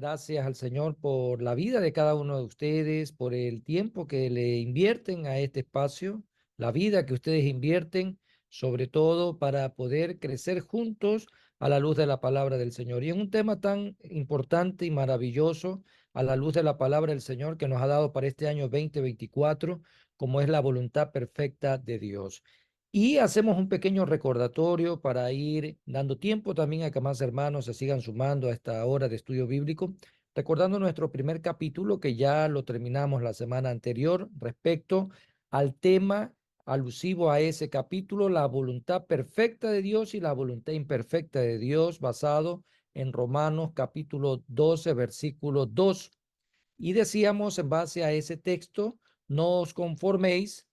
Gracias al Señor por la vida de cada uno de ustedes, por el tiempo que le invierten a este espacio, la vida que ustedes invierten, sobre todo para poder crecer juntos a la luz de la palabra del Señor. Y en un tema tan importante y maravilloso, a la luz de la palabra del Señor que nos ha dado para este año 2024, como es la voluntad perfecta de Dios. Y hacemos un pequeño recordatorio para ir dando tiempo también a que más hermanos se sigan sumando a esta hora de estudio bíblico, recordando nuestro primer capítulo que ya lo terminamos la semana anterior respecto al tema alusivo a ese capítulo, la voluntad perfecta de Dios y la voluntad imperfecta de Dios, basado en Romanos capítulo 12, versículo 2. Y decíamos en base a ese texto, no os conforméis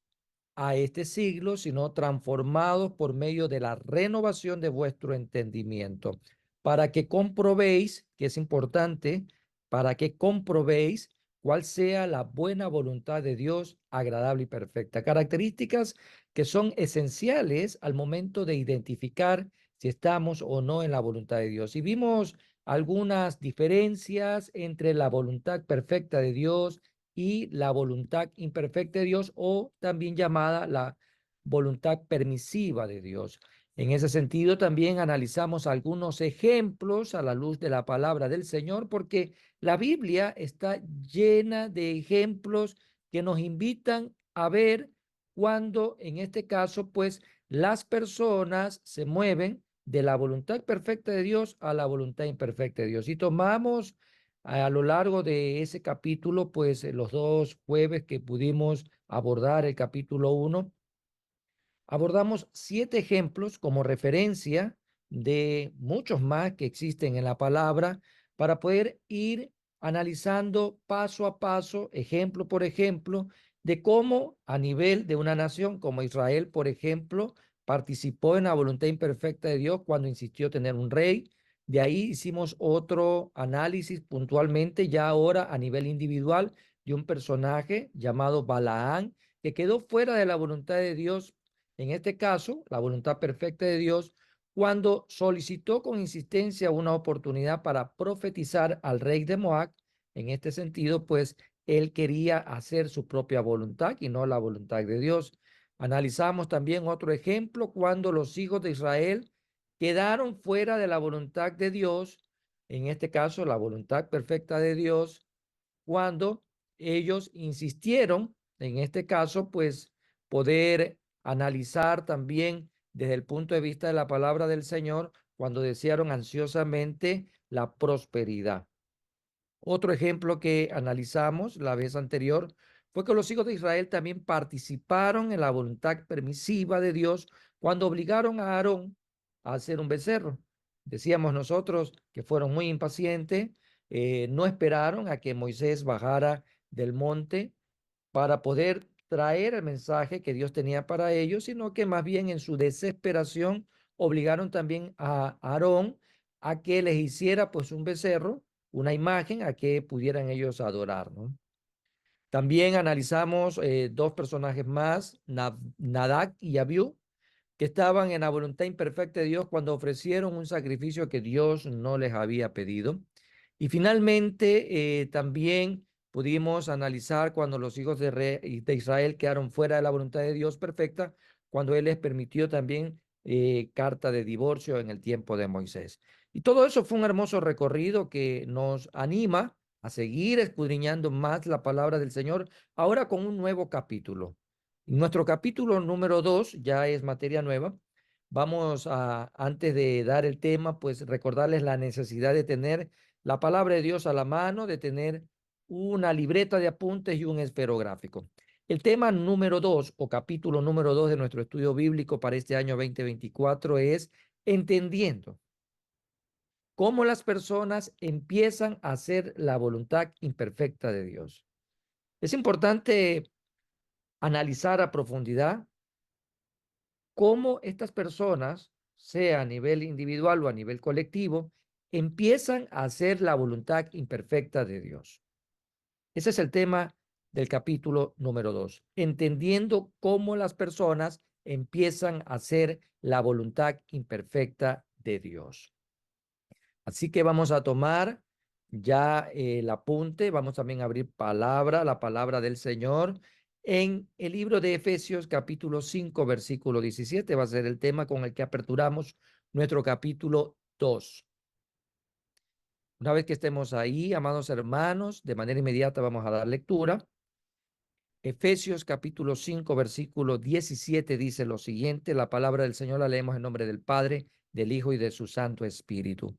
a este siglo, sino transformados por medio de la renovación de vuestro entendimiento, para que comprobéis, que es importante, para que comprobéis cuál sea la buena voluntad de Dios, agradable y perfecta. Características que son esenciales al momento de identificar si estamos o no en la voluntad de Dios. Y vimos algunas diferencias entre la voluntad perfecta de Dios y la voluntad imperfecta de Dios, o también llamada la voluntad permisiva de Dios. En ese sentido, también analizamos algunos ejemplos a la luz de la palabra del Señor, porque la Biblia está llena de ejemplos que nos invitan a ver cuando, en este caso, pues las personas se mueven de la voluntad perfecta de Dios a la voluntad imperfecta de Dios. Y tomamos a lo largo de ese capítulo, pues los dos jueves que pudimos abordar el capítulo 1, abordamos 7 ejemplos como referencia de muchos más que existen en la palabra para poder ir analizando paso a paso, ejemplo por ejemplo, de cómo a nivel de una nación como Israel, por ejemplo, participó en la voluntad imperfecta de Dios cuando insistió tener un rey. De ahí hicimos otro análisis puntualmente, ya ahora a nivel individual, de un personaje llamado Balaán, que quedó fuera de la voluntad de Dios, en este caso, la voluntad perfecta de Dios, cuando solicitó con insistencia una oportunidad para profetizar al rey de Moab. En este sentido, pues él quería hacer su propia voluntad y no la voluntad de Dios. Analizamos también otro ejemplo cuando los hijos de Israel quedaron fuera de la voluntad de Dios, en este caso la voluntad perfecta de Dios, cuando ellos insistieron, en este caso, pues poder analizar también desde el punto de vista de la palabra del Señor, cuando desearon ansiosamente la prosperidad. Otro ejemplo que analizamos la vez anterior fue que los hijos de Israel también participaron en la voluntad permisiva de Dios cuando obligaron a Aarón a hacer un becerro. Decíamos nosotros que fueron muy impacientes, no esperaron a que Moisés bajara del monte para poder traer el mensaje que Dios tenía para ellos, sino que más bien en su desesperación obligaron también a Aarón a que les hiciera pues un becerro, una imagen a que pudieran ellos adorar, ¿no? También analizamos dos personajes más, Nadab y Abiú, que estaban en la voluntad imperfecta de Dios cuando ofrecieron un sacrificio que Dios no les había pedido. Y finalmente también pudimos analizar cuando los hijos de Israel quedaron fuera de la voluntad de Dios perfecta, cuando Él les permitió también carta de divorcio en el tiempo de Moisés. Y todo eso fue un hermoso recorrido que nos anima a seguir escudriñando más la palabra del Señor, ahora con un nuevo capítulo. Nuestro capítulo número 2 ya es materia nueva. Vamos a, antes de dar el tema, pues recordarles la necesidad de tener la palabra de Dios a la mano, de tener una libreta de apuntes y un esferográfico. El tema número 2 o capítulo número 2 de nuestro estudio bíblico para este año 2024 es entendiendo cómo las personas empiezan a hacer la voluntad imperfecta de Dios. Es importante analizar a profundidad cómo estas personas, sea a nivel individual o a nivel colectivo, empiezan a hacer la voluntad imperfecta de Dios. Ese es el tema del capítulo número 2, entendiendo cómo las personas empiezan a hacer la voluntad imperfecta de Dios. Así que vamos a tomar ya el apunte. Vamos también a abrir la palabra del Señor en el libro de Efesios capítulo 5 versículo 17. Va a ser el tema con el que aperturamos nuestro capítulo 2. Una vez que estemos ahí, amados hermanos, de manera inmediata vamos a dar lectura. Efesios capítulo 5 versículo 17 dice lo siguiente. La palabra del Señor la leemos en nombre del Padre, del Hijo y de su Santo Espíritu.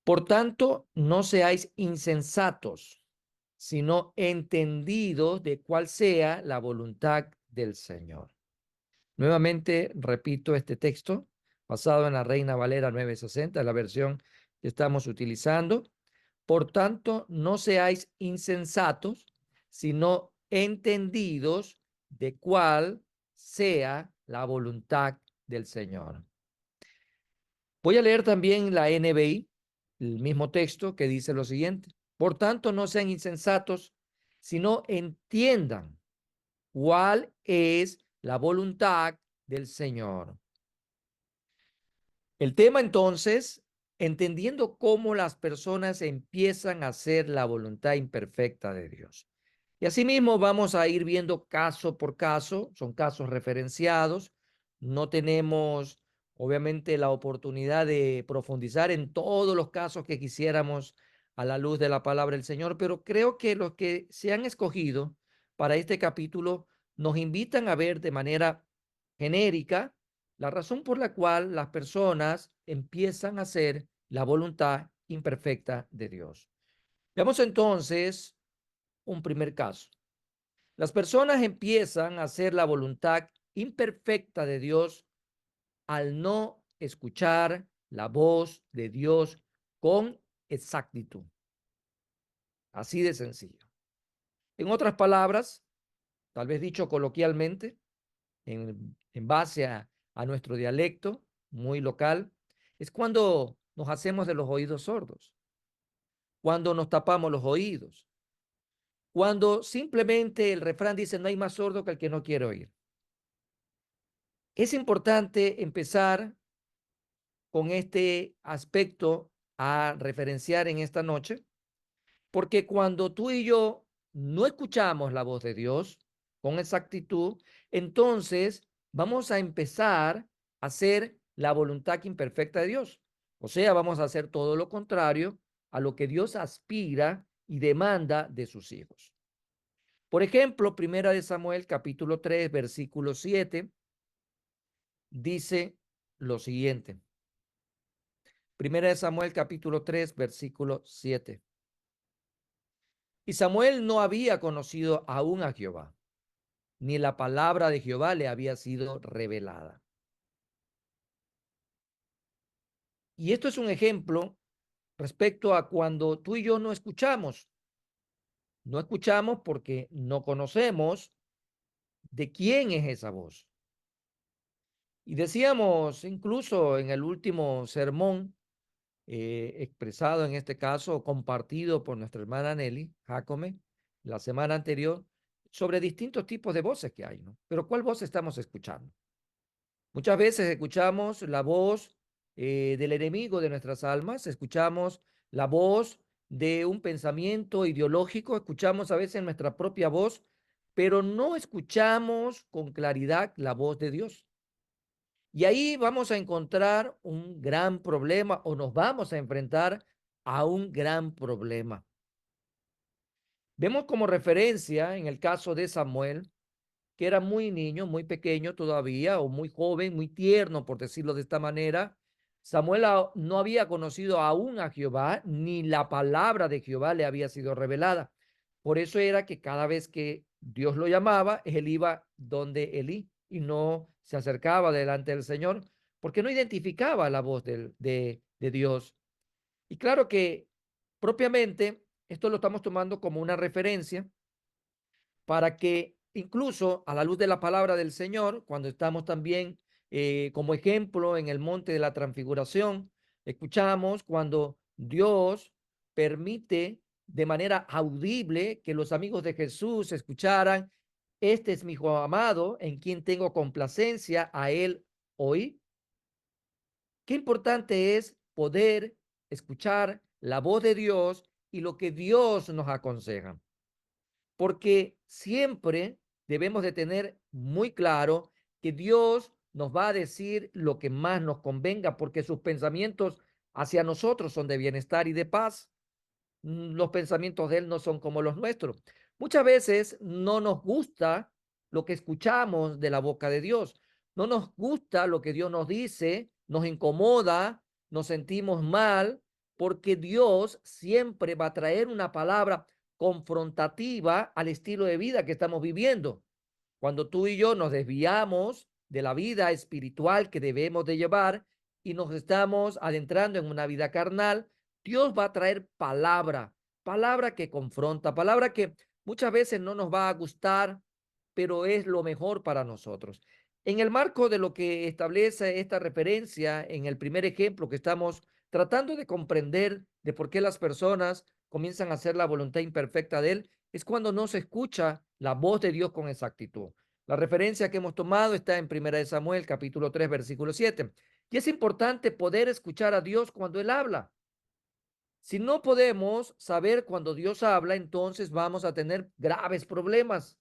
Por tanto, no seáis insensatos, sino entendidos de cuál sea la voluntad del Señor. Nuevamente repito este texto basado en la Reina Valera 960, la versión que estamos utilizando. Por tanto, no seáis insensatos, sino entendidos de cuál sea la voluntad del Señor. Voy a leer también la NBI, el mismo texto que dice lo siguiente. Por tanto, no sean insensatos, sino entiendan cuál es la voluntad del Señor. El tema entonces, entendiendo cómo las personas empiezan a hacer la voluntad imperfecta de Dios. Y asimismo vamos a ir viendo caso por caso, son casos referenciados, no tenemos obviamente la oportunidad de profundizar en todos los casos que quisiéramos a la luz de la palabra del Señor, pero creo que los que se han escogido para este capítulo nos invitan a ver de manera genérica la razón por la cual las personas empiezan a hacer la voluntad imperfecta de Dios. Veamos entonces un primer caso. Las personas empiezan a hacer la voluntad imperfecta de Dios al no escuchar la voz de Dios con exactitud. Así de sencillo. En otras palabras, tal vez dicho coloquialmente, en base a nuestro dialecto muy local, es cuando nos hacemos de los oídos sordos, cuando nos tapamos los oídos, cuando simplemente el refrán dice no hay más sordo que el que no quiere oír. Es importante empezar con este aspecto a referenciar en esta noche, porque cuando tú y yo no escuchamos la voz de Dios con exactitud, entonces vamos a empezar a hacer la voluntad imperfecta de Dios. O sea, vamos a hacer todo lo contrario a lo que Dios aspira y demanda de sus hijos. Por ejemplo, Primera de Samuel, capítulo 3, versículo 7, dice lo siguiente. Primera de Samuel, capítulo 3, versículo 7. Y Samuel no había conocido aún a Jehová, ni la palabra de Jehová le había sido revelada. Y esto es un ejemplo respecto a cuando tú y yo no escuchamos. No escuchamos porque no conocemos de quién es esa voz. Y decíamos incluso en el último sermón, expresado en este caso, compartido por nuestra hermana Nelly Jacome, la semana anterior, sobre distintos tipos de voces que hay, ¿no? Pero ¿cuál voz estamos escuchando? Muchas veces escuchamos la voz del enemigo de nuestras almas, escuchamos la voz de un pensamiento ideológico, escuchamos a veces nuestra propia voz, pero no escuchamos con claridad la voz de Dios. Y ahí vamos a encontrar un gran problema o nos vamos a enfrentar a un gran problema. Vemos como referencia en el caso de Samuel, que era muy niño, muy pequeño todavía, o muy joven, muy tierno, por decirlo de esta manera. Samuel no había conocido aún a Jehová, ni la palabra de Jehová le había sido revelada. Por eso era que cada vez que Dios lo llamaba, él iba donde Elí y no se acercaba delante del Señor, porque no identificaba la voz de Dios. Y claro que propiamente esto lo estamos tomando como una referencia para que incluso a la luz de la palabra del Señor, cuando estamos también como ejemplo en el monte de la transfiguración, escuchamos cuando Dios permite de manera audible que los amigos de Jesús escucharan, este es mi hijo amado en quien tengo complacencia, a él oí. Qué importante es poder escuchar la voz de Dios y lo que Dios nos aconseja. Porque siempre debemos de tener muy claro que Dios nos va a decir lo que más nos convenga, porque sus pensamientos hacia nosotros son de bienestar y de paz. Los pensamientos de Él no son como los nuestros. Muchas veces no nos gusta lo que escuchamos de la boca de Dios. No nos gusta lo que Dios nos dice, nos incomoda, nos sentimos mal, porque Dios siempre va a traer una palabra confrontativa al estilo de vida que estamos viviendo. Cuando tú y yo nos desviamos de la vida espiritual que debemos de llevar y nos estamos adentrando en una vida carnal, Dios va a traer palabra, palabra que confronta, palabra que muchas veces no nos va a gustar, pero es lo mejor para nosotros. En el marco de lo que establece esta referencia en el primer ejemplo que estamos tratando de comprender de por qué las personas comienzan a hacer la voluntad imperfecta de Él, es cuando no se escucha la voz de Dios con exactitud. La referencia que hemos tomado está en 1 Samuel, capítulo 3, versículo 7. Y es importante poder escuchar a Dios cuando Él habla. Si no podemos saber cuando Dios habla, entonces vamos a tener graves problemas.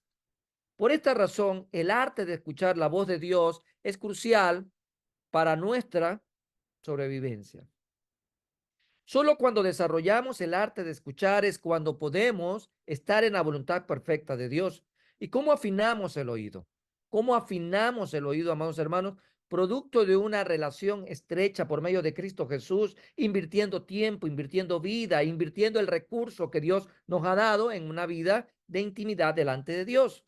Por esta razón, el arte de escuchar la voz de Dios es crucial para nuestra sobrevivencia. Solo cuando desarrollamos el arte de escuchar es cuando podemos estar en la voluntad perfecta de Dios. ¿Y cómo afinamos el oído? ¿Cómo afinamos el oído, amados hermanos? Producto de una relación estrecha por medio de Cristo Jesús, invirtiendo tiempo, invirtiendo vida, invirtiendo el recurso que Dios nos ha dado en una vida de intimidad delante de Dios.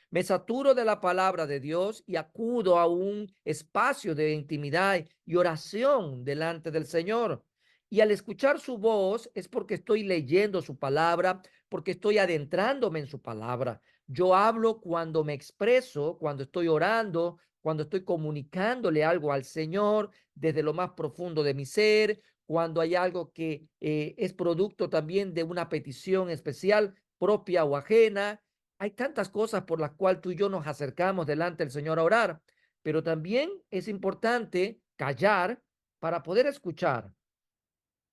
Me saturo de la palabra de Dios y acudo a un espacio de intimidad y oración delante del Señor. Y al escuchar su voz es porque estoy leyendo su palabra, porque estoy adentrándome en su palabra. Yo hablo cuando me expreso, cuando estoy orando, cuando estoy comunicándole algo al Señor desde lo más profundo de mi ser, cuando hay algo que es producto también de una petición especial propia o ajena. Hay tantas cosas por las cuales tú y yo nos acercamos delante del Señor a orar, pero también es importante callar para poder escuchar,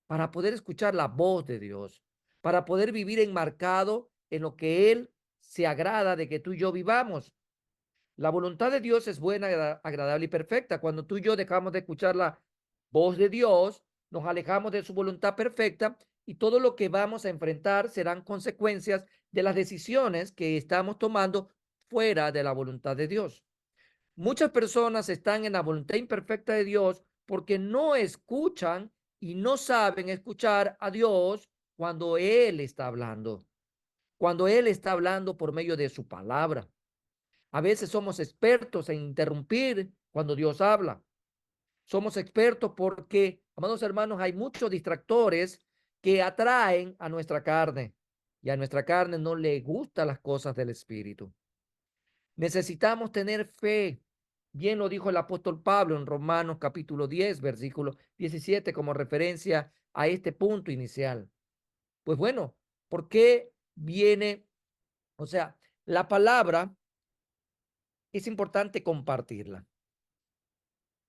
para poder escuchar la voz de Dios, para poder vivir enmarcado en lo que Él se agrada de que tú y yo vivamos. La voluntad de Dios es buena, agradable y perfecta. Cuando tú y yo dejamos de escuchar la voz de Dios, nos alejamos de su voluntad perfecta y todo lo que vamos a enfrentar serán consecuencias de las decisiones que estamos tomando fuera de la voluntad de Dios. Muchas personas están en la voluntad imperfecta de Dios porque no escuchan y no saben escuchar a Dios cuando Él está hablando, cuando Él está hablando por medio de su palabra. A veces somos expertos en interrumpir cuando Dios habla. Somos expertos porque, amados hermanos, hay muchos distractores que atraen a nuestra carne y a nuestra carne no le gustan las cosas del Espíritu. Necesitamos tener fe. Bien lo dijo el apóstol Pablo en Romanos capítulo 10, versículo 17, como referencia a este punto inicial. Pues bueno, ¿por qué viene? O sea, la palabra es importante compartirla.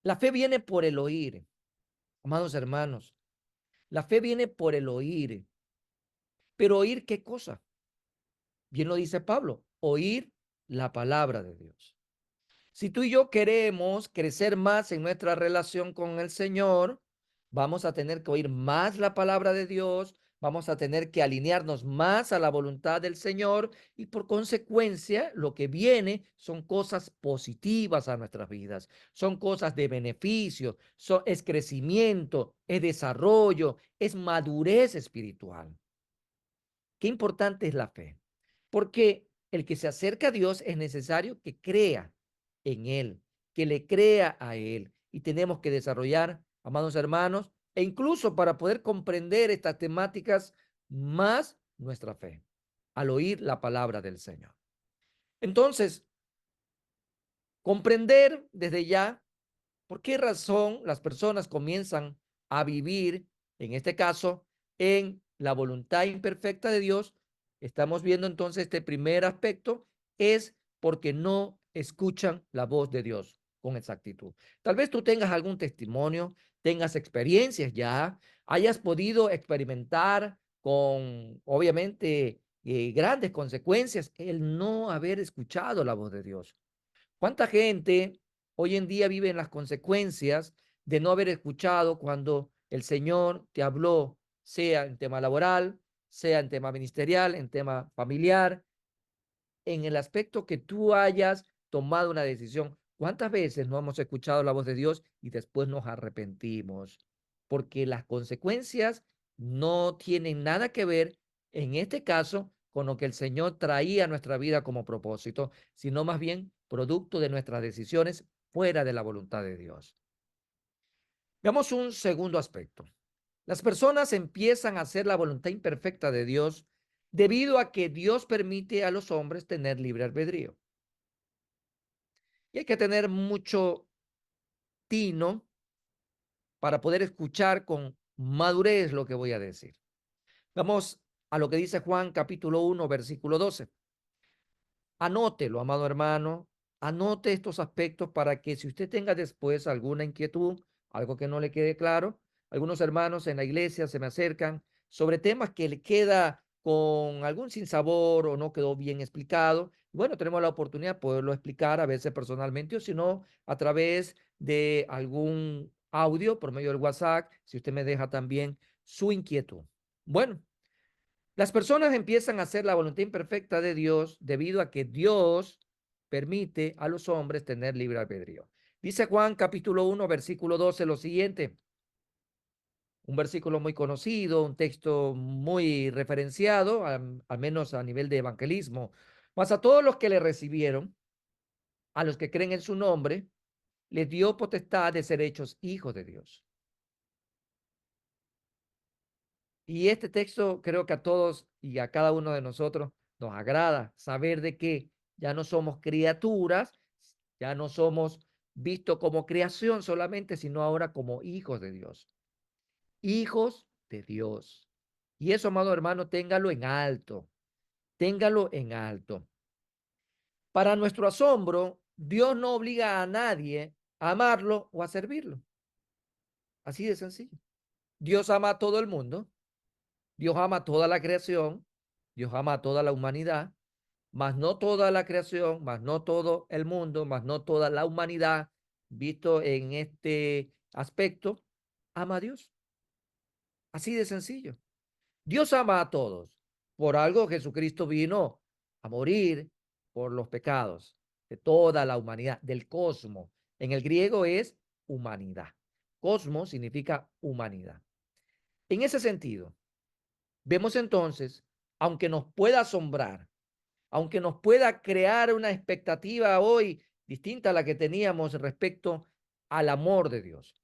La fe viene por el oír, amados hermanos. La fe viene por el oír. Pero oír qué cosa? Bien lo dice Pablo, oír la palabra de Dios. Si tú y yo queremos crecer más en nuestra relación con el Señor, vamos a tener que oír más la palabra de Dios, vamos a tener que alinearnos más a la voluntad del Señor y por consecuencia lo que viene son cosas positivas a nuestras vidas, son cosas de beneficio, es crecimiento, es desarrollo, es madurez espiritual. Qué importante es la fe, porque el que se acerca a Dios es necesario que crea en Él, que le crea a Él. Y tenemos que desarrollar, amados hermanos, e incluso para poder comprender estas temáticas, más nuestra fe, al oír la palabra del Señor. Entonces, comprender desde ya por qué razón las personas comienzan a vivir, en este caso, en la voluntad imperfecta de Dios. Estamos viendo entonces este primer aspecto es porque no escuchan la voz de Dios con exactitud. Tal vez tú tengas algún testimonio, tengas experiencias ya, hayas podido experimentar con, obviamente, grandes consecuencias el no haber escuchado la voz de Dios. ¿Cuánta gente hoy en día vive en las consecuencias de no haber escuchado cuando el Señor te habló, sea en tema laboral, sea en tema ministerial, en tema familiar, en el aspecto que tú hayas tomado una decisión? ¿Cuántas veces no hemos escuchado la voz de Dios y después nos arrepentimos? Porque las consecuencias no tienen nada que ver, en este caso, con lo que el Señor traía a nuestra vida como propósito, sino más bien producto de nuestras decisiones fuera de la voluntad de Dios. Veamos un segundo aspecto. Las personas empiezan a hacer la voluntad imperfecta de Dios debido a que Dios permite a los hombres tener libre albedrío. Y hay que tener mucho tino para poder escuchar con madurez lo que voy a decir. Vamos a lo que dice Juan capítulo 1, versículo 12. Anótelo, amado hermano, anote estos aspectos para que si usted tenga después alguna inquietud, algo que no le quede claro, algunos hermanos en la iglesia se me acercan sobre temas que le queda con algún sinsabor o no quedó bien explicado. Bueno, tenemos la oportunidad de poderlo explicar a veces personalmente o si no, a través de algún audio por medio del WhatsApp, si usted me deja también su inquietud. Bueno, las personas empiezan a hacer la voluntad imperfecta de Dios debido a que Dios permite a los hombres tener libre albedrío. Dice Juan capítulo 1, versículo 12 lo siguiente, un versículo muy conocido, un texto muy referenciado, al menos a nivel de evangelismo. Mas a todos los que le recibieron, a los que creen en su nombre, les dio potestad de ser hechos hijos de Dios. Y este texto creo que a todos y a cada uno de nosotros nos agrada saber de que ya no somos criaturas, ya no somos vistos como creación solamente, sino ahora como hijos de Dios. Hijos de Dios. Y eso, amado hermano, téngalo en alto, téngalo en alto. Para nuestro asombro, Dios no obliga a nadie a amarlo o a servirlo. Así de sencillo. Dios ama a todo el mundo. Dios ama toda la creación, Dios ama a toda la humanidad, mas no toda la creación, mas no todo el mundo, mas no toda la humanidad, visto en este aspecto, ama a Dios. Así de sencillo. Dios ama a todos. Por algo Jesucristo vino a morir por los pecados de toda la humanidad, del cosmos. En el griego es humanidad. Cosmos significa humanidad. En ese sentido, vemos entonces, aunque nos pueda asombrar, aunque nos pueda crear una expectativa hoy distinta a la que teníamos respecto al amor de Dios.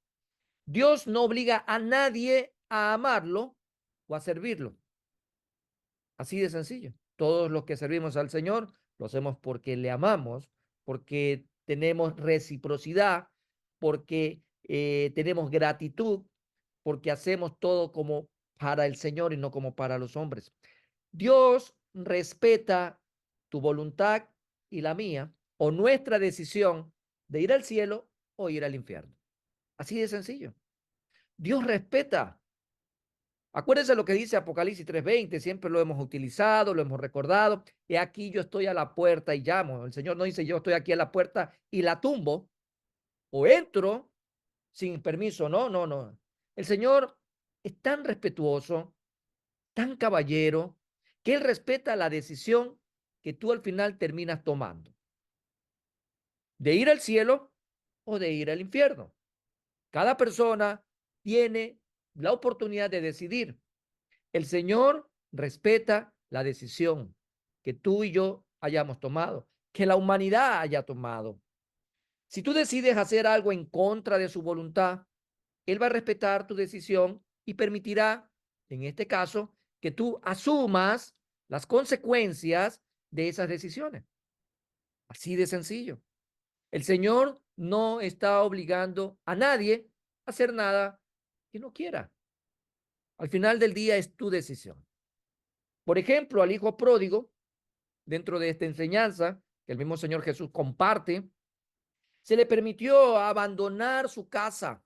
Dios no obliga a nadie a amarlo o a servirlo. Así de sencillo. Todos los que servimos al Señor lo hacemos porque le amamos, porque tenemos reciprocidad, porque tenemos gratitud, porque hacemos todo como para el Señor y no como para los hombres. Dios respeta tu voluntad y la mía, o nuestra decisión de ir al cielo o ir al infierno. Así de sencillo. Dios respeta. Acuérdense lo que dice Apocalipsis 3:20, siempre lo hemos utilizado, lo hemos recordado. He aquí yo estoy a la puerta y llamo. El Señor no dice yo estoy aquí a la puerta y la tumbo o entro sin permiso. No, no, no. El Señor es tan respetuoso, tan caballero, que Él respeta la decisión que tú al final terminas tomando, de ir al cielo o de ir al infierno. Cada persona tiene la oportunidad de decidir. El Señor respeta la decisión que tú y yo hayamos tomado, que la humanidad haya tomado. Si tú decides hacer algo en contra de su voluntad, Él va a respetar tu decisión y permitirá, en este caso, que tú asumas las consecuencias de esas decisiones. Así de sencillo. El Señor no está obligando a nadie a hacer nada que no quiera. Al final del día es tu decisión. Por ejemplo, al hijo pródigo, dentro de esta enseñanza que el mismo Señor Jesús comparte, Se le permitió abandonar su casa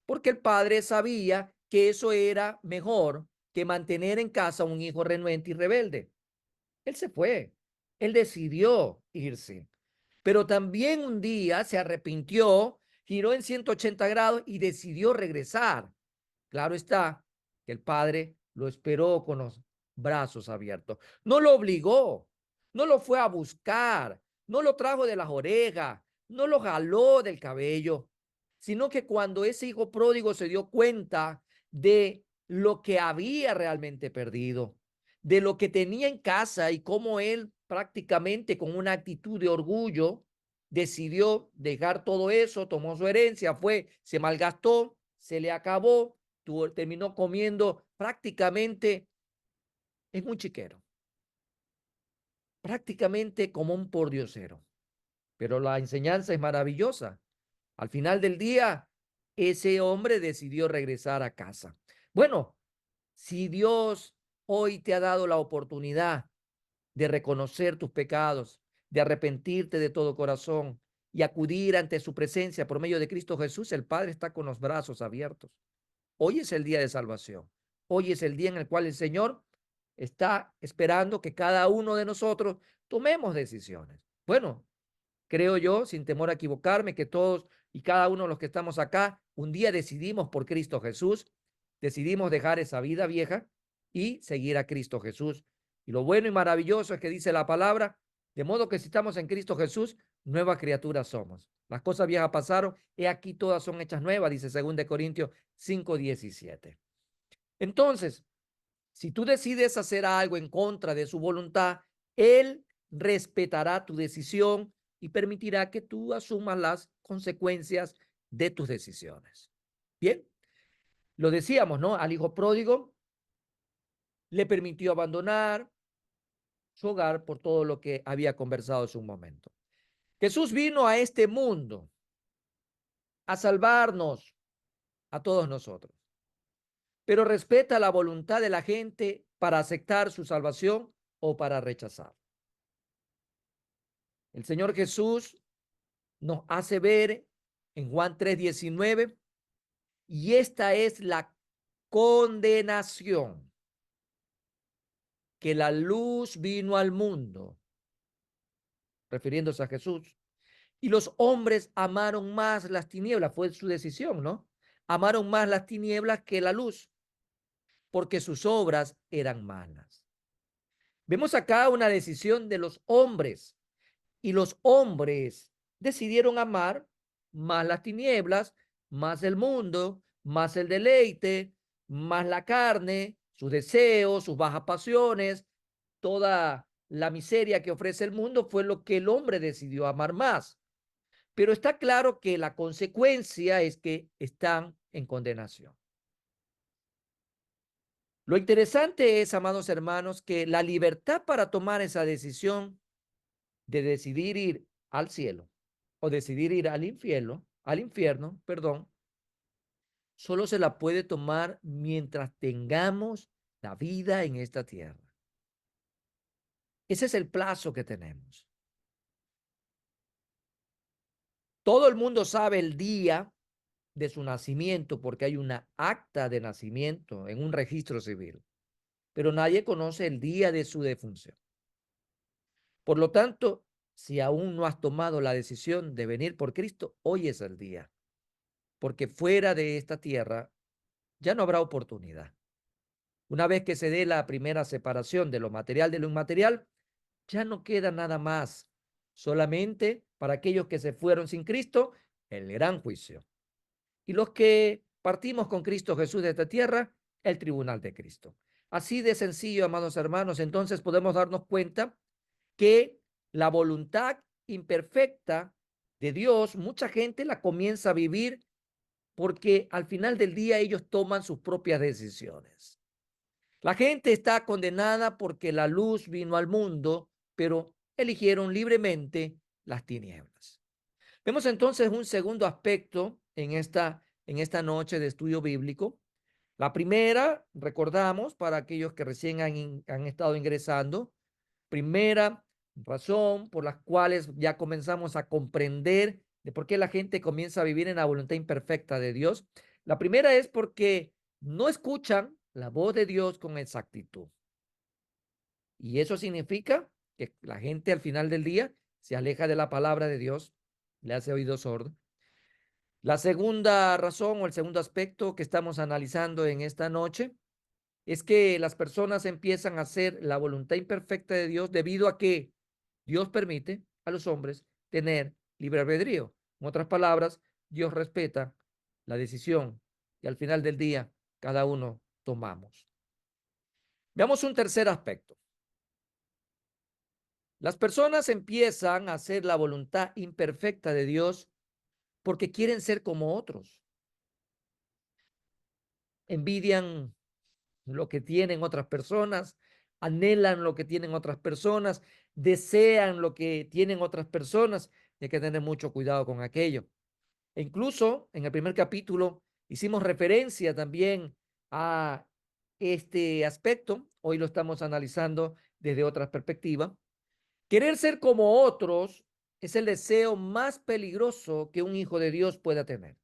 porque el padre sabía que eso era mejor que mantener en casa un hijo renuente y rebelde. Él se fue, él decidió irse, pero también un día se arrepintió, giró en 180 grados y decidió regresar. Claro está que el padre lo esperó con los brazos abiertos. No lo obligó, no lo fue a buscar, no lo trajo de las orejas, no lo jaló del cabello, sino que cuando ese hijo pródigo se dio cuenta de lo que había realmente perdido, de lo que tenía en casa y cómo él prácticamente con una actitud de orgullo decidió dejar todo eso, tomó su herencia, se malgastó, se le acabó, terminó comiendo prácticamente en un chiquero, prácticamente como un pordiosero. Pero la enseñanza es maravillosa. Al final del día, ese hombre decidió regresar a casa. Bueno, si Dios hoy te ha dado la oportunidad de reconocer tus pecados, de arrepentirte de todo corazón y acudir ante su presencia por medio de Cristo Jesús, el Padre está con los brazos abiertos. Hoy es el día de salvación. Hoy es el día en el cual el Señor está esperando que cada uno de nosotros tomemos decisiones. Bueno, creo yo, sin temor a equivocarme, que todos y cada uno de los que estamos acá, un día decidimos por Cristo Jesús, decidimos dejar esa vida vieja y seguir a Cristo Jesús. Y lo bueno y maravilloso es que dice la palabra, de modo que si estamos en Cristo Jesús, nuevas criaturas somos. Las cosas viejas pasaron, y aquí todas son hechas nuevas, dice 2 Corintios 5:17. Entonces, si tú decides hacer algo en contra de su voluntad, Él respetará tu decisión y permitirá que tú asumas las consecuencias de tus decisiones. Bien, lo decíamos, ¿no? Al hijo pródigo le permitió abandonar su hogar por todo lo que había conversado hace un momento. Jesús vino a este mundo a salvarnos a todos nosotros, pero respeta la voluntad de la gente para aceptar su salvación o para rechazar. El Señor Jesús nos hace ver en Juan 3:19, y esta es la condenación, que la luz vino al mundo, refiriéndose a Jesús, y los hombres amaron más las tinieblas, fue su decisión, ¿no? Amaron más las tinieblas que la luz, porque sus obras eran malas. Vemos acá una decisión de los hombres, y los hombres decidieron amar más las tinieblas, más el mundo, más el deleite, más la carne, sus deseos, sus bajas pasiones, toda la miseria que ofrece el mundo fue lo que el hombre decidió amar más. Pero está claro que la consecuencia es que están en condenación. Lo interesante es, amados hermanos, que la libertad para tomar esa decisión de decidir ir al cielo o decidir ir al infierno, perdón, solo se la puede tomar mientras tengamos la vida en esta tierra. Ese es el plazo que tenemos. Todo el mundo sabe el día de su nacimiento porque hay una acta de nacimiento en un registro civil, pero nadie conoce el día de su defunción. Por lo tanto, si aún no has tomado la decisión de venir por Cristo, hoy es el día, porque fuera de esta tierra ya no habrá oportunidad. Una vez que se dé la primera separación de lo material de lo inmaterial, ya no queda nada más. Solamente para aquellos que se fueron sin Cristo, el gran juicio. Y los que partimos con Cristo Jesús de esta tierra, el tribunal de Cristo. Así de sencillo, amados hermanos, entonces podemos darnos cuenta que la voluntad imperfecta de Dios, mucha gente la comienza a vivir porque al final del día ellos toman sus propias decisiones. La gente está condenada porque la luz vino al mundo, pero eligieron libremente las tinieblas. Vemos entonces un segundo aspecto en esta noche de estudio bíblico. La primera, recordamos, para aquellos que recién han estado ingresando, primera razón por las cuales ya comenzamos a comprender de por qué la gente comienza a vivir en la voluntad imperfecta de Dios. La primera es porque no escuchan la voz de Dios con exactitud. Y eso significa que la gente al final del día se aleja de la palabra de Dios, le hace oídos sordos. La segunda razón o el segundo aspecto que estamos analizando en esta noche es que las personas empiezan a hacer la voluntad imperfecta de Dios debido a que Dios permite a los hombres tener libre albedrío. En otras palabras, Dios respeta la decisión que al final del día cada uno tomamos. Veamos un tercer aspecto. Las personas empiezan a hacer la voluntad imperfecta de Dios porque quieren ser como otros. Envidian lo que tienen otras personas, anhelan lo que tienen otras personas, desean lo que tienen otras personas. Y hay que tener mucho cuidado con aquello. E incluso en el primer capítulo hicimos referencia también a este aspecto. Hoy lo estamos analizando desde otra perspectiva. Querer ser como otros es el deseo más peligroso que un hijo de Dios pueda tener.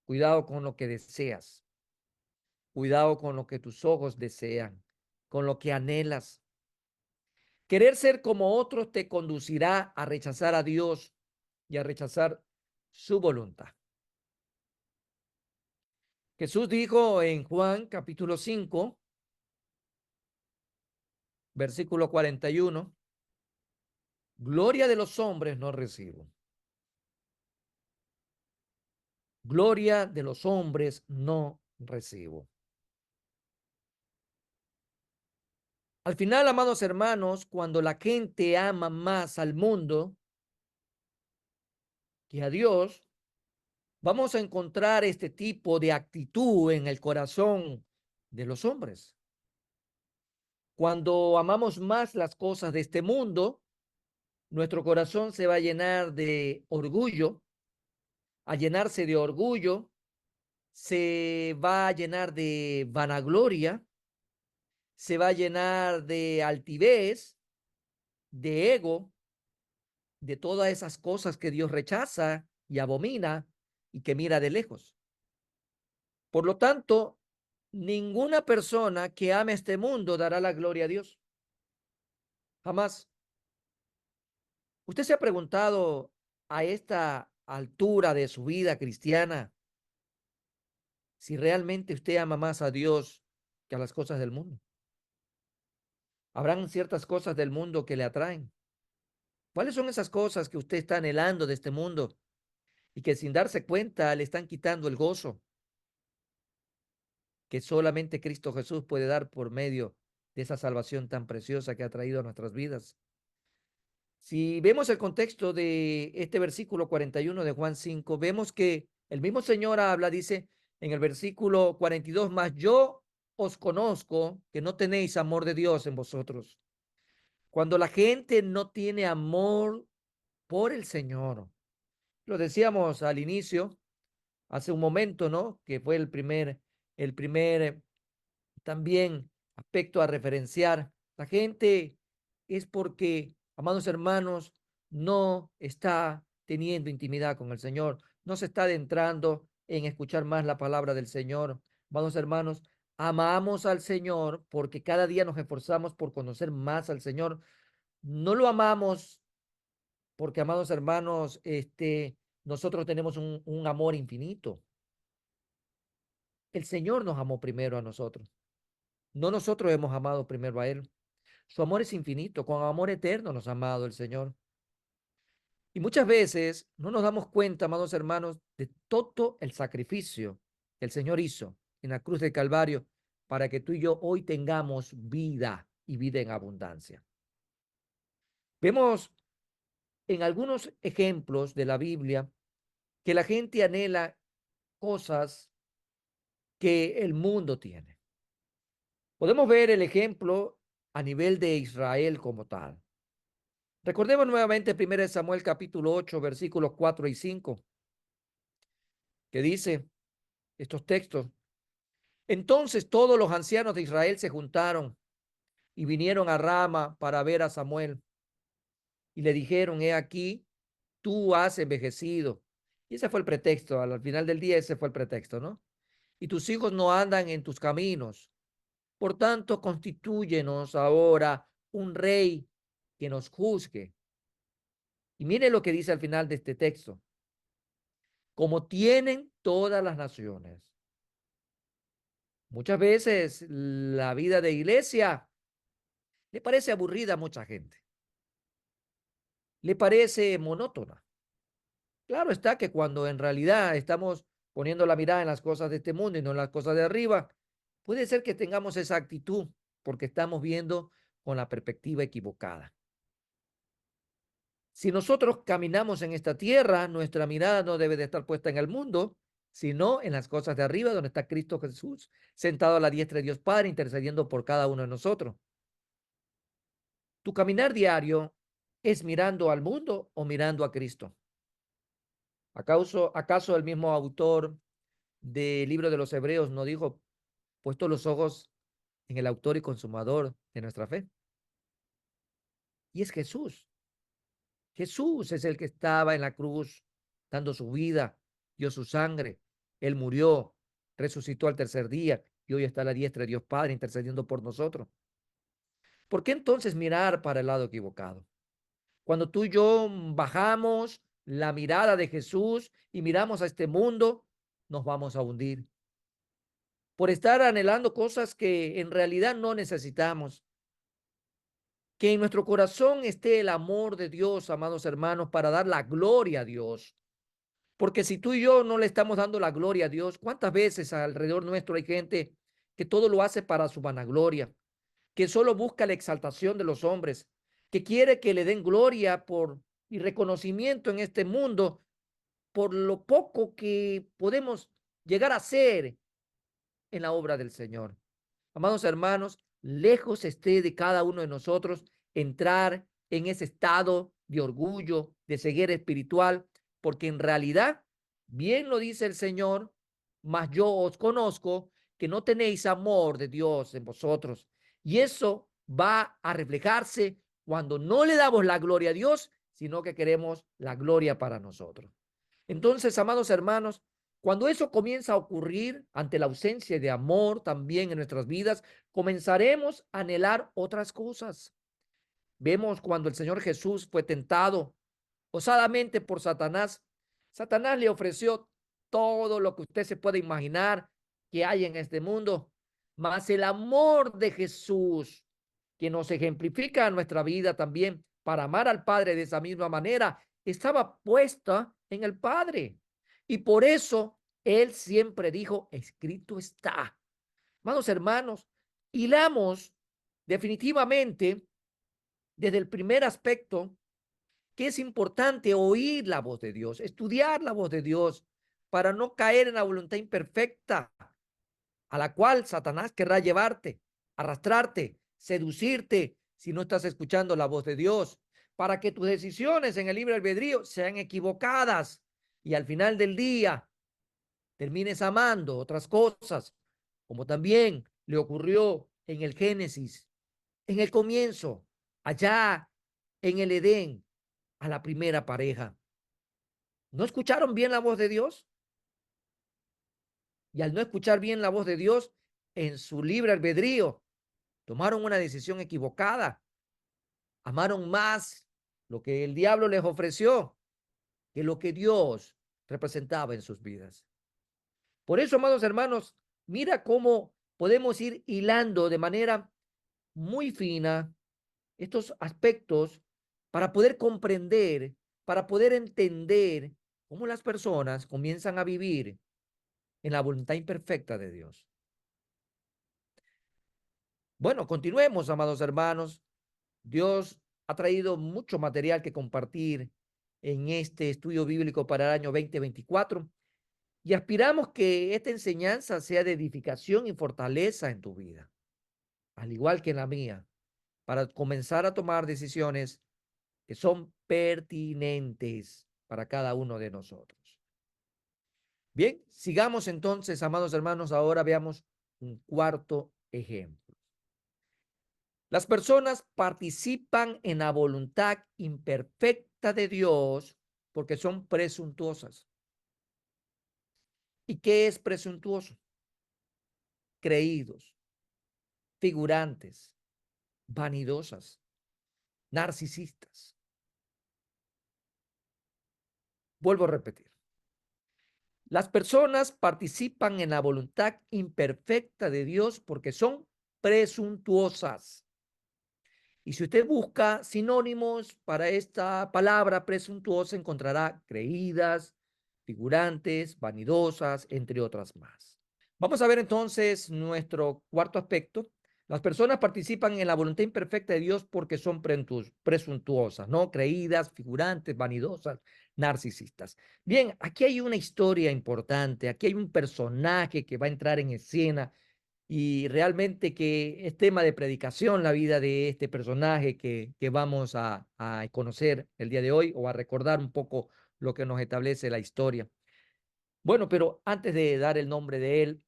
Cuidado con lo que deseas. Cuidado con lo que tus ojos desean, con lo que anhelas. Querer ser como otros te conducirá a rechazar a Dios y a rechazar su voluntad. Jesús dijo en Juan capítulo 5, versículo 41, gloria de los hombres no recibo. Gloria de los hombres no recibo. Al final, amados hermanos, cuando la gente ama más al mundo que a Dios, vamos a encontrar este tipo de actitud en el corazón de los hombres. Cuando amamos más las cosas de este mundo, nuestro corazón se va a llenar de orgullo, a llenarse de orgullo, se va a llenar de vanagloria, se va a llenar de altivez, de ego, de todas esas cosas que Dios rechaza y abomina y que mira de lejos. Por lo tanto, ninguna persona que ame este mundo dará la gloria a Dios. Jamás. ¿Usted se ha preguntado a esta altura de su vida cristiana si realmente usted ama más a Dios que a las cosas del mundo? Habrán ciertas cosas del mundo que le atraen. ¿Cuáles son esas cosas que usted está anhelando de este mundo y que sin darse cuenta le están quitando el gozo que solamente Cristo Jesús puede dar por medio de esa salvación tan preciosa que ha traído a nuestras vidas? Si vemos el contexto de este versículo 41 de Juan 5, vemos que el mismo Señor habla, dice en el versículo 42, más yo os conozco que no tenéis amor de Dios en vosotros. Cuando la gente no tiene amor por el Señor, lo decíamos al inicio, hace un momento, ¿no? Que fue el primer también aspecto a referenciar. La gente es porque, amados hermanos, no está teniendo intimidad con el Señor, no se está adentrando en escuchar más la palabra del Señor. Amados hermanos, amamos al Señor porque cada día nos esforzamos por conocer más al Señor. No lo amamos porque, amados hermanos, nosotros tenemos un amor infinito. El Señor nos amó primero a nosotros. No nosotros hemos amado primero a Él. Su amor es infinito, con amor eterno nos ha amado el Señor. Y muchas veces no nos damos cuenta, amados hermanos, de todo el sacrificio que el Señor hizo en la cruz del Calvario para que tú y yo hoy tengamos vida y vida en abundancia. Vemos en algunos ejemplos de la Biblia que la gente anhela cosas que el mundo tiene. Podemos ver el ejemplo a nivel de Israel como tal. Recordemos nuevamente 1 Samuel capítulo 8, versículos 4 y 5, que dice estos textos. Entonces todos los ancianos de Israel se juntaron y vinieron a Rama para ver a Samuel. Y le dijeron, he aquí, tú has envejecido. Y ese fue el pretexto, al final del día ese fue el pretexto, ¿no? Y tus hijos no andan en tus caminos. Por tanto, constitúyenos ahora un rey que nos juzgue. Y mire lo que dice al final de este texto. Como tienen todas las naciones. Muchas veces la vida de iglesia le parece aburrida a mucha gente. Le parece monótona. Claro está que cuando en realidad estamos poniendo la mirada en las cosas de este mundo y no en las cosas de arriba, puede ser que tengamos esa actitud porque estamos viendo con la perspectiva equivocada. Si nosotros caminamos en esta tierra, nuestra mirada no debe de estar puesta en el mundo, sino en las cosas de arriba, donde está Cristo Jesús, sentado a la diestra de Dios Padre, intercediendo por cada uno de nosotros. Tu caminar diario es mirando al mundo o mirando a Cristo. ¿Acaso el mismo autor del libro de los Hebreos no dijo, puesto los ojos en el autor y consumador de nuestra fe? Y es Jesús. Jesús es el que estaba en la cruz dando su vida, dio su sangre. Él murió, resucitó al tercer día y hoy está a la diestra de Dios Padre intercediendo por nosotros. ¿Por qué entonces mirar para el lado equivocado? Cuando tú y yo bajamos la mirada de Jesús y miramos a este mundo, nos vamos a hundir por estar anhelando cosas que en realidad no necesitamos. Que en nuestro corazón esté el amor de Dios, amados hermanos, para dar la gloria a Dios. Porque si tú y yo no le estamos dando la gloria a Dios, ¿cuántas veces alrededor nuestro hay gente que todo lo hace para su vanagloria, que solo busca la exaltación de los hombres, que quiere que le den gloria por y reconocimiento en este mundo por lo poco que podemos llegar a ser en la obra del Señor? Amados hermanos, lejos esté de cada uno de nosotros entrar en ese estado de orgullo, de ceguera espiritual, porque en realidad, bien lo dice el Señor, mas yo os conozco que no tenéis amor de Dios en vosotros. Y eso va a reflejarse cuando no le damos la gloria a Dios, sino que queremos la gloria para nosotros. Entonces, amados hermanos, cuando eso comienza a ocurrir ante la ausencia de amor también en nuestras vidas, comenzaremos a anhelar otras cosas. Vemos cuando el Señor Jesús fue tentado osadamente por Satanás. Satanás le ofreció todo lo que usted se puede imaginar que hay en este mundo, mas el amor de Jesús, que nos ejemplifica en nuestra vida también para amar al Padre de esa misma manera, estaba puesta en el Padre. Y por eso él siempre dijo, escrito está. Amados hermanos, hilamos definitivamente desde el primer aspecto que es importante oír la voz de Dios, estudiar la voz de Dios para no caer en la voluntad imperfecta a la cual Satanás querrá llevarte, arrastrarte, seducirte si no estás escuchando la voz de Dios, para que tus decisiones en el libre albedrío sean equivocadas y al final del día termines amando otras cosas, como también le ocurrió en el Génesis, en el comienzo, allá en el Edén, a la primera pareja. ¿No escucharon bien la voz de Dios? Y al no escuchar bien la voz de Dios en su libre albedrío, tomaron una decisión equivocada. Amaron más lo que el diablo les ofreció que lo que Dios representaba en sus vidas. Por eso, amados hermanos, mira cómo podemos ir hilando de manera muy fina estos aspectos para poder comprender, para poder entender cómo las personas comienzan a vivir en la voluntad imperfecta de Dios. Bueno, continuemos, amados hermanos. Dios ha traído mucho material que compartir en este estudio bíblico para el año 2024 y aspiramos que esta enseñanza sea de edificación y fortaleza en tu vida, al igual que en la mía, para comenzar a tomar decisiones que son pertinentes para cada uno de nosotros. Bien, sigamos entonces, amados hermanos, ahora veamos un cuarto ejemplo. Las personas participan en la voluntad imperfecta de Dios porque son presuntuosas. ¿Y qué es presuntuoso? Creídos, figurantes, vanidosas, narcisistas. Vuelvo a repetir. Las personas participan en la voluntad imperfecta de Dios porque son presuntuosas. Y si usted busca sinónimos para esta palabra presuntuosa, encontrará creídas, figurantes, vanidosas, entre otras más. Vamos a ver entonces nuestro cuarto aspecto. Las personas participan en la voluntad imperfecta de Dios porque son presuntuosas, ¿no? Creídas, figurantes, vanidosas, narcisistas. Bien, aquí hay una historia importante, aquí hay un personaje que va a entrar en escena y realmente que es tema de predicación la vida de este personaje que vamos a conocer el día de hoy o a recordar un poco lo que nos establece la historia. Bueno, pero antes de dar el nombre de él,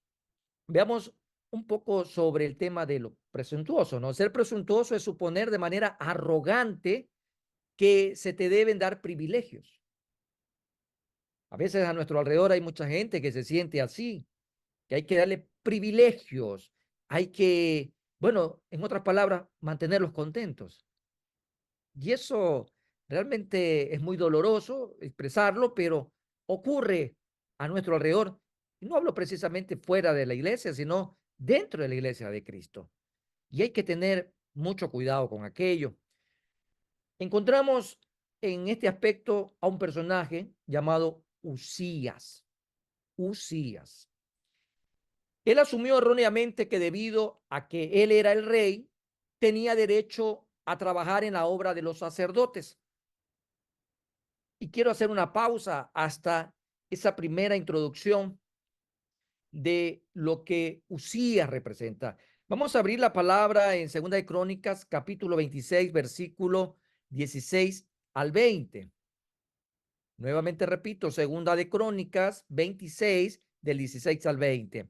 veamos un poco sobre el tema de lo presuntuoso, ¿no? Ser presuntuoso es suponer de manera arrogante que se te deben dar privilegios. A veces a nuestro alrededor hay mucha gente que se siente así, que hay que darle privilegios, hay que, bueno, en otras palabras, mantenerlos contentos. Y eso realmente es muy doloroso expresarlo, pero ocurre a nuestro alrededor. Y no hablo precisamente fuera de la iglesia, sino dentro de la iglesia de Cristo. Y hay que tener mucho cuidado con aquello. Encontramos en este aspecto a un personaje llamado Usías. Usías. Él asumió erróneamente que debido a que él era el rey, tenía derecho a trabajar en la obra de los sacerdotes. Y quiero hacer una pausa hasta esa primera introducción de lo que Usías representa. Vamos a abrir la palabra en Segunda de Crónicas, capítulo 26, versículo 16 al 20. Nuevamente repito, Segunda de Crónicas 26, del 16 al 20.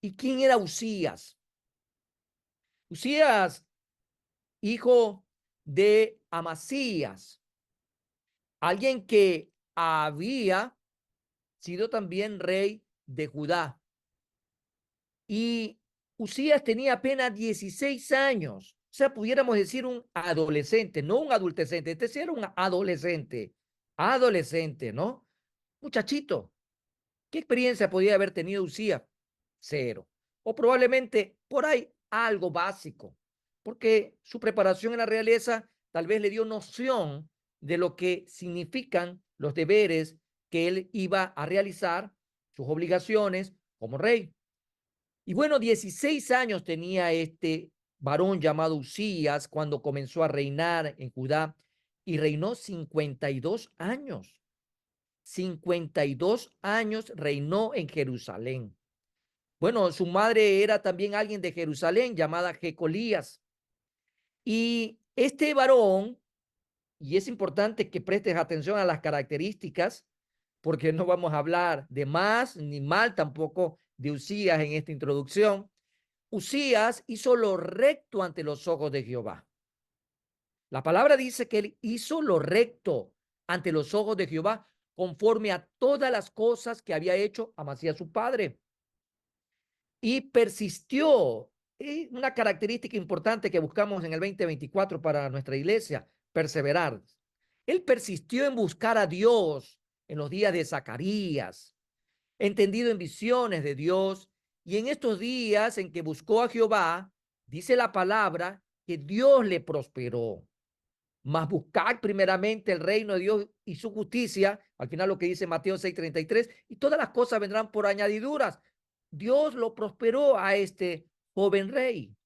¿Y quién era Usías? Usías, hijo de Amasías, alguien que había sido también rey de Judá. Y Usías tenía apenas 16 años. O sea, pudiéramos decir un adolescente, no un adultecente. Este sí era un adolescente. Adolescente, ¿no? Muchachito. ¿Qué experiencia podía haber tenido Usías? Cero. O probablemente por ahí algo básico. Porque su preparación en la realeza tal vez le dio noción de lo que significan los deberes que él iba a realizar, sus obligaciones como rey. Y bueno, 16 años tenía este varón llamado Usías cuando comenzó a reinar en Judá y reinó 52 años. 52 años reinó en Jerusalén. Bueno, su madre era también alguien de Jerusalén llamada Jecolías. Y este varón, y es importante que prestes atención a las características, porque no vamos a hablar de más ni mal tampoco de Usías en esta introducción. Usías hizo lo recto ante los ojos de Jehová. La palabra dice que él hizo lo recto ante los ojos de Jehová conforme a todas las cosas que había hecho Amasías su padre. Y persistió. Una característica importante que buscamos en el 2024 para nuestra iglesia, perseverar. Él persistió en buscar a Dios en los días de Zacarías, entendido en visiones de Dios, y en estos días en que buscó a Jehová, dice la palabra que Dios le prosperó. Mas buscar primeramente el reino de Dios y su justicia, al final lo que dice Mateo 6:33, y todas las cosas vendrán por añadiduras. Dios lo prosperó a este joven rey.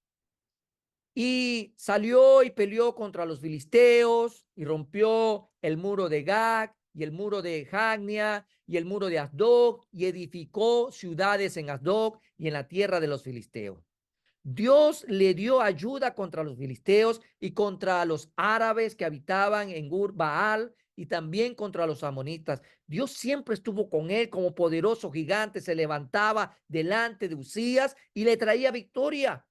Y salió y peleó contra los filisteos y rompió el muro de Gag y el muro de Jagnia y el muro de Asdod y edificó ciudades en Asdod y en la tierra de los filisteos. Dios le dio ayuda contra los filisteos y contra los árabes que habitaban en Gur Baal y también contra los amonitas. Dios siempre estuvo con él como poderoso gigante, se levantaba delante de Usías y le traía victoria.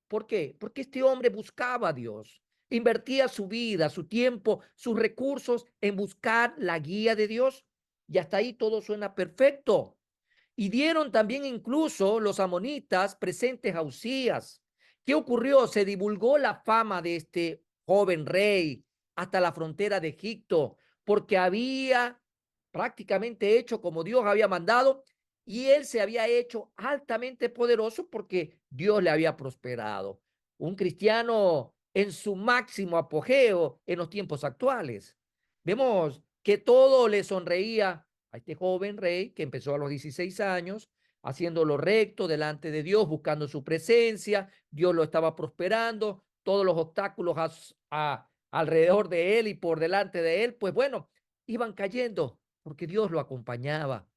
¿Por qué? Porque este hombre buscaba a Dios. Invertía su vida, su tiempo, sus recursos en buscar la guía de Dios. Y hasta ahí todo suena perfecto. Y dieron también incluso los amonitas presentes a Usías. ¿Qué ocurrió? Se divulgó la fama de este joven rey hasta la frontera de Egipto, porque había prácticamente hecho como Dios había mandado y él se había hecho altamente poderoso porque Dios le había prosperado. Un cristiano en su máximo apogeo en los tiempos actuales. Vemos que todo le sonreía a este joven rey que empezó a los 16 años, haciendo lo recto delante de Dios, buscando su presencia. Dios lo estaba prosperando, todos los obstáculos alrededor de él y por delante de él, pues bueno, iban cayendo porque Dios lo acompañaba.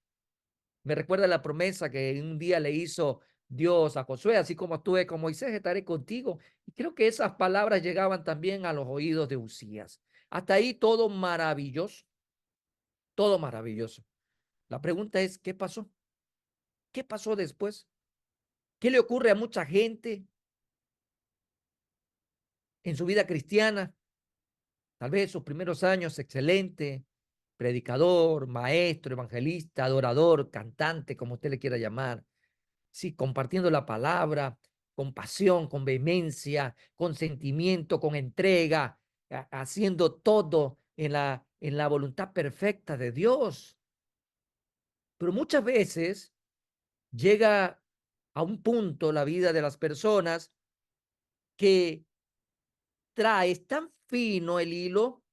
Me recuerda la promesa que un día le hizo Dios a Josué, así como estuve con Moisés, estaré contigo. Y creo que esas palabras llegaban también a los oídos de Usías. Hasta ahí todo maravilloso, todo maravilloso. La pregunta es, ¿qué pasó? ¿Qué pasó después? ¿Qué le ocurre a mucha gente en su vida cristiana? Tal vez sus primeros años, excelente, predicador, maestro, evangelista, adorador, cantante, como usted le quiera llamar. Sí, compartiendo la palabra con pasión, con vehemencia, con sentimiento, con entrega, haciendo todo en la voluntad perfecta de Dios. Pero muchas veces llega a un punto la vida de las personas que trae tan fino el hilo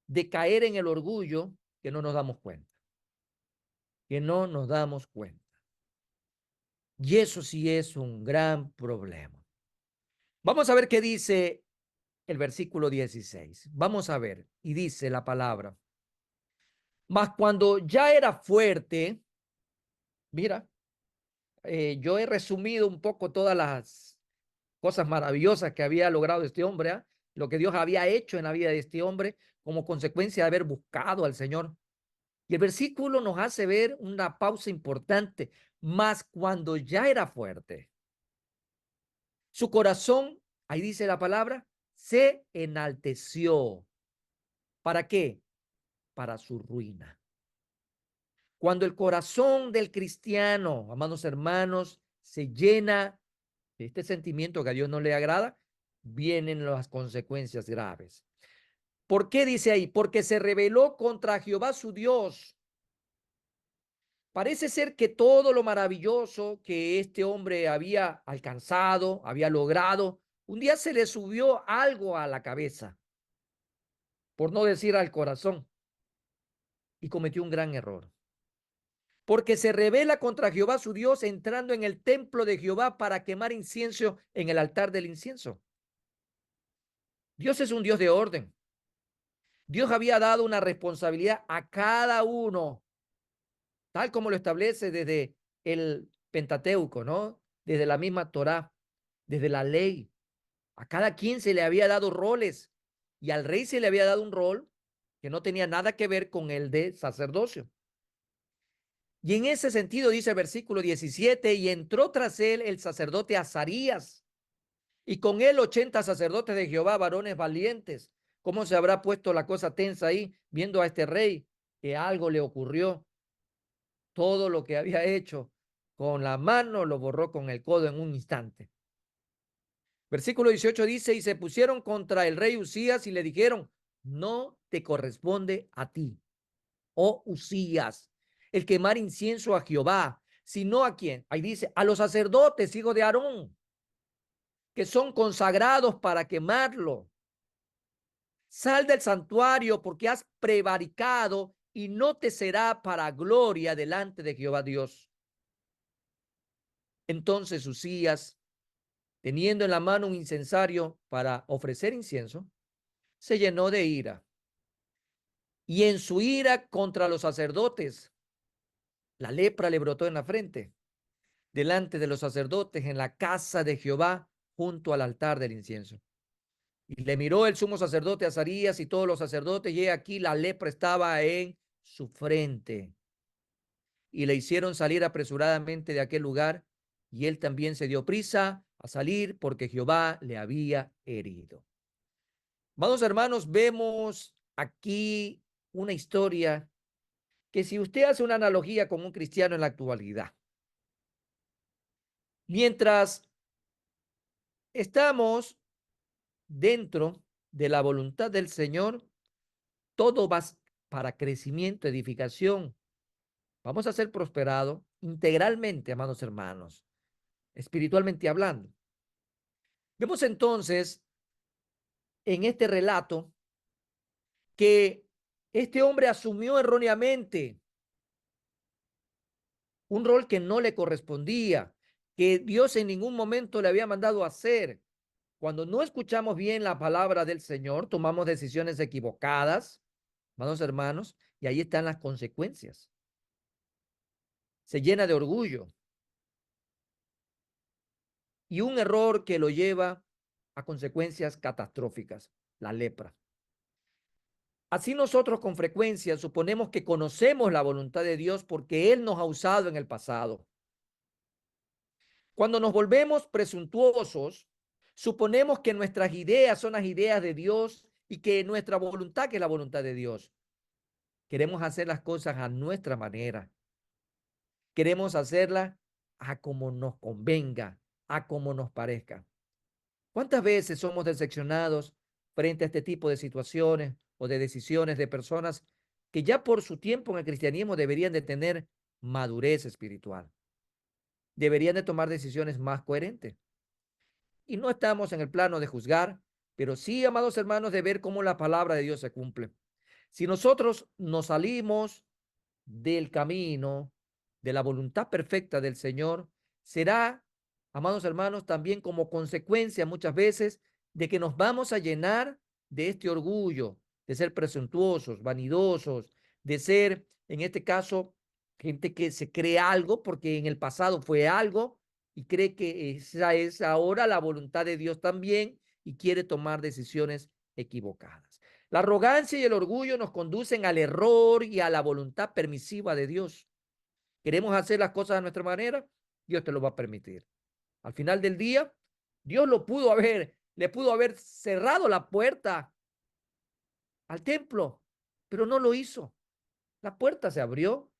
de caer en el orgullo que no nos damos cuenta, que no nos damos cuenta. Y eso sí es un gran problema. Vamos a ver qué dice el versículo 16. Vamos a ver, y dice la palabra, mas cuando ya era fuerte, mira, yo he resumido un poco todas las cosas maravillosas que había logrado este hombre, ¿eh? Lo que Dios había hecho en la vida de este hombre como consecuencia de haber buscado al Señor. Y el versículo nos hace ver una pausa importante, mas cuando ya era fuerte, su corazón, ahí dice la palabra, se enalteció. ¿Para qué? Para su ruina. Cuando el corazón del cristiano, amados hermanos, se llena de este sentimiento que a Dios no le agrada, vienen las consecuencias graves. ¿Por qué dice ahí? Porque se rebeló contra Jehová su Dios. Parece ser que todo lo maravilloso que este hombre había alcanzado, había logrado, un día se le subió algo a la cabeza, por no decir al corazón, y cometió un gran error. Porque se rebela contra Jehová su Dios entrando en el templo de Jehová para quemar incienso en el altar del incienso. Dios es un Dios de orden. Dios había dado una responsabilidad a cada uno, tal como lo establece desde el Pentateuco, ¿no? Desde la misma Torá, desde la ley. A cada quien se le había dado roles y al rey se le había dado un rol que no tenía nada que ver con el de sacerdocio. Y en ese sentido dice el versículo 17, y entró tras él el sacerdote Azarías, y con él 80 sacerdotes de Jehová, varones valientes. ¿Cómo se habrá puesto la cosa tensa ahí, viendo a este rey que algo le ocurrió? Todo lo que había hecho con la mano lo borró con el codo en un instante. Versículo 18 dice, y se pusieron contra el rey Usías y le dijeron, no te corresponde a ti, oh Usías, el quemar incienso a Jehová, sino a quién. Ahí dice, a los sacerdotes, hijos de Aarón, que son consagrados para quemarlo. Sal del santuario porque has prevaricado y no te será para gloria delante de Jehová Dios. Entonces Usías, teniendo en la mano un incensario para ofrecer incienso, se llenó de ira. Y en su ira contra los sacerdotes, la lepra le brotó en la frente, delante de los sacerdotes en la casa de Jehová, junto al altar del incienso. Y le miró el sumo sacerdote Azarías y todos los sacerdotes, y he aquí la lepra estaba en su frente. Y le hicieron salir apresuradamente de aquel lugar, y él también se dio prisa a salir porque Jehová le había herido. Amados hermanos, vemos aquí una historia que si usted hace una analogía con un cristiano en la actualidad, mientras estamos dentro de la voluntad del Señor, todo va para crecimiento, edificación. Vamos a ser prosperados integralmente, amados hermanos, espiritualmente hablando. Vemos entonces en este relato que este hombre asumió erróneamente un rol que no le correspondía, que Dios en ningún momento le había mandado a hacer. Cuando no escuchamos bien la palabra del Señor, tomamos decisiones equivocadas, amados hermanos, y ahí están las consecuencias. Se llena de orgullo y un error que lo lleva a consecuencias catastróficas, la lepra. Así nosotros con frecuencia suponemos que conocemos la voluntad de Dios porque Él nos ha usado en el pasado. Cuando nos volvemos presuntuosos, suponemos que nuestras ideas son las ideas de Dios y que nuestra voluntad que es la voluntad de Dios. Queremos hacer las cosas a nuestra manera. Queremos hacerlas a como nos convenga, a como nos parezca. ¿Cuántas veces somos decepcionados frente a este tipo de situaciones o de decisiones de personas que ya por su tiempo en el cristianismo deberían de tener madurez espiritual? Deberían de tomar decisiones más coherentes. Y no estamos en el plano de juzgar, pero sí, amados hermanos, de ver cómo la palabra de Dios se cumple. Si nosotros nos salimos del camino, de la voluntad perfecta del Señor, será, amados hermanos, también como consecuencia muchas veces de que nos vamos a llenar de este orgullo, de ser presuntuosos, vanidosos, de ser, en este caso, gente que se cree algo porque en el pasado fue algo y cree que esa es ahora la voluntad de Dios también y quiere tomar decisiones equivocadas. La arrogancia y el orgullo nos conducen al error y a la voluntad permisiva de Dios. Queremos hacer las cosas a nuestra manera, Dios te lo va a permitir. Al final del día, Dios le pudo haber cerrado la puerta al templo, pero no lo hizo. La puerta se abrió,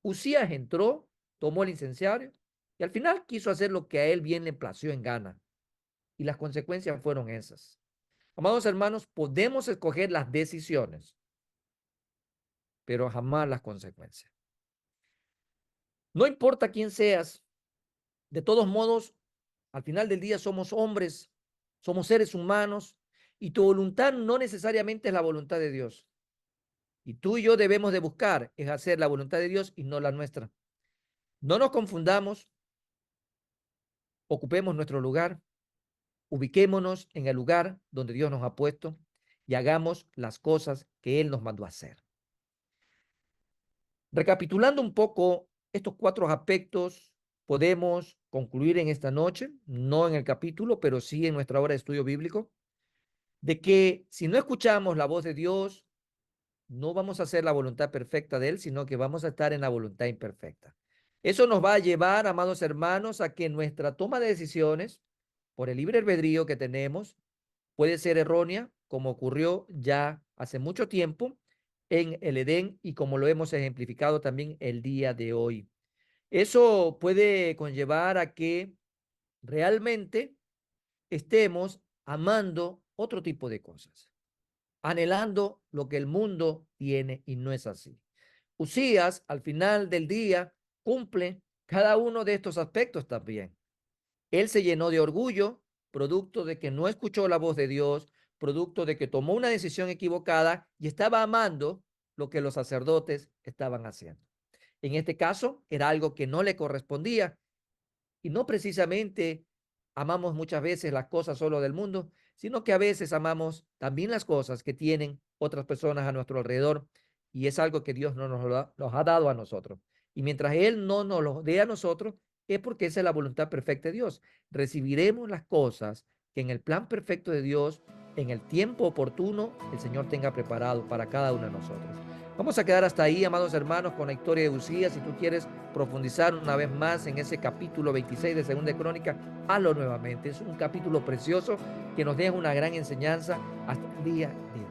Usías entró, tomó el incensario y al final quiso hacer lo que a él bien le plació en gana. Y las consecuencias fueron esas. Amados hermanos, podemos escoger las decisiones, pero jamás las consecuencias. No importa quién seas, de todos modos, al final del día somos hombres, somos seres humanos y tu voluntad no necesariamente es la voluntad de Dios. Y tú y yo debemos de buscar es hacer la voluntad de Dios y no la nuestra. No nos confundamos, ocupemos nuestro lugar, ubiquémonos en el lugar donde Dios nos ha puesto y hagamos las cosas que Él nos mandó a hacer. Recapitulando un poco estos 4 aspectos, podemos concluir en esta noche, no en el capítulo, pero sí en nuestra hora de estudio bíblico, de que si no escuchamos la voz de Dios, no vamos a hacer la voluntad perfecta de Él, sino que vamos a estar en la voluntad imperfecta. Eso nos va a llevar, amados hermanos, a que nuestra toma de decisiones, por el libre albedrío que tenemos, puede ser errónea, como ocurrió ya hace mucho tiempo en el Edén y como lo hemos ejemplificado también el día de hoy. Eso puede conllevar a que realmente estemos amando otro tipo de cosas, anhelando lo que el mundo tiene y no es así. Usías, al final del día, cumple cada uno de estos aspectos también. Él se llenó de orgullo, producto de que no escuchó la voz de Dios, producto de que tomó una decisión equivocada y estaba amando lo que los sacerdotes estaban haciendo. En este caso, era algo que no le correspondía y no precisamente amamos muchas veces las cosas solo del mundo, sino que a veces amamos también las cosas que tienen otras personas a nuestro alrededor y es algo que Dios no nos ha dado a nosotros. Y mientras Él no nos lo dé a nosotros, es porque esa es la voluntad perfecta de Dios. Recibiremos las cosas que en el plan perfecto de Dios, en el tiempo oportuno, el Señor tenga preparado para cada uno de nosotros. Vamos a quedar hasta ahí, amados hermanos, con la historia de Usías. Si tú quieres profundizar una vez más en ese capítulo 26 de Segunda de Crónica, hazlo nuevamente. Es un capítulo precioso que nos deja una gran enseñanza día de